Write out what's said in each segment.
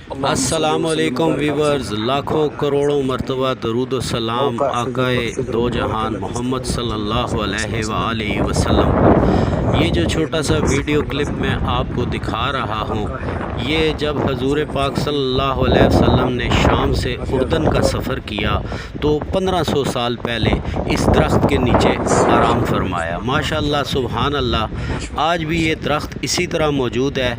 السلام علیکم ویورز، لاکھوں کروڑوں مرتبہ درود و سلام آقائے دو جہان محمد صلی اللہ علیہ وآلہ وسلم پر۔ یہ جو چھوٹا سا ویڈیو کلپ میں آپ کو دکھا رہا ہوں، یہ جب حضور پاک صلی اللہ علیہ وسلم نے شام سے اردن کا سفر کیا تو 1500 سال پہلے اس درخت کے نیچے آرام فرمایا۔ ماشاءاللہ، سبحان اللہ، آج بھی یہ درخت اسی طرح موجود ہے۔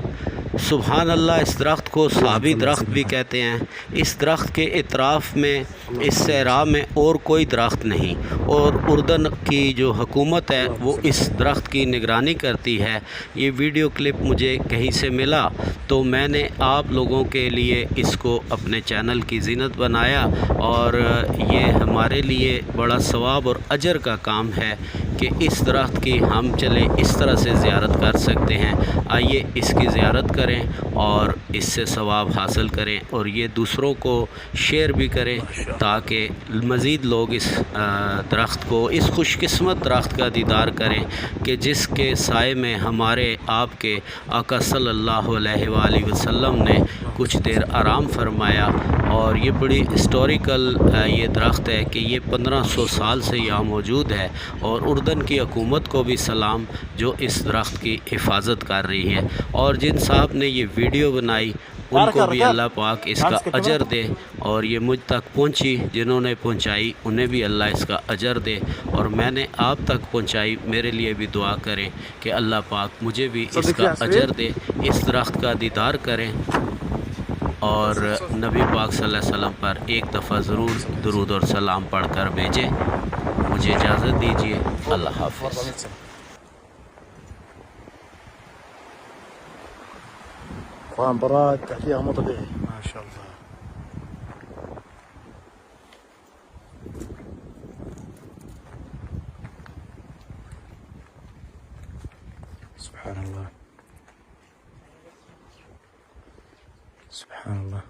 سبحان اللہ، اس درخت کو صحابی درخت بھی کہتے ہیں۔ اس درخت کے اطراف میں، اس صحرا میں اور کوئی درخت نہیں، اور اردن کی جو حکومت ہے وہ اس درخت کی نگرانی کرتی ہے۔ یہ ویڈیو کلپ مجھے کہیں سے ملا تو میں نے آپ لوگوں کے لیے اس کو اپنے چینل کی زینت بنایا، اور یہ ہمارے لیے بڑا ثواب اور اجر کا کام ہے کہ اس درخت کی ہم چلے اس طرح سے زیارت کر سکتے ہیں۔ آئیے اس کی زیارت کریں اور اس سے ثواب حاصل کریں، اور یہ دوسروں کو شیئر بھی کریں تاکہ مزید لوگ اس درخت کو، اس خوش قسمت درخت کا دیدار کریں کہ جس کے سائے میں ہمارے آپ کے آقا صلی اللہ علیہ وآلہ وسلم نے کچھ دیر آرام فرمایا۔ اور یہ بڑی ہسٹوریکل یہ درخت ہے کہ یہ 1500 سال سے یہاں موجود ہے، اور اردن کی حکومت کو بھی سلام جو اس درخت کی حفاظت کر رہی ہے، اور جن صاحب نے یہ ویڈیو بنائی ان کو بھی اللہ پاک اس کا اجر دے، اور یہ مجھ تک پہنچی جنہوں نے پہنچائی انہیں بھی اللہ اس کا اجر دے، اور میں نے آپ تک پہنچائی، میرے لیے بھی دعا کریں کہ اللہ پاک مجھے بھی اس کا اجر دے۔ اس درخت کا دیدار کریں اور نبی پاک صلی اللہ علیہ وسلم پر ایک دفعہ ضرور درود اور سلام پڑھ کر بھیجیں۔ مجھے اجازت دیجیے، اللہ حافظ۔ مباراة تحتيها مو طبيعي ما شاء الله. سبحان الله سبحان الله.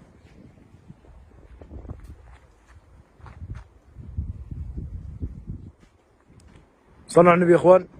صلوا على النبي يا اخوان.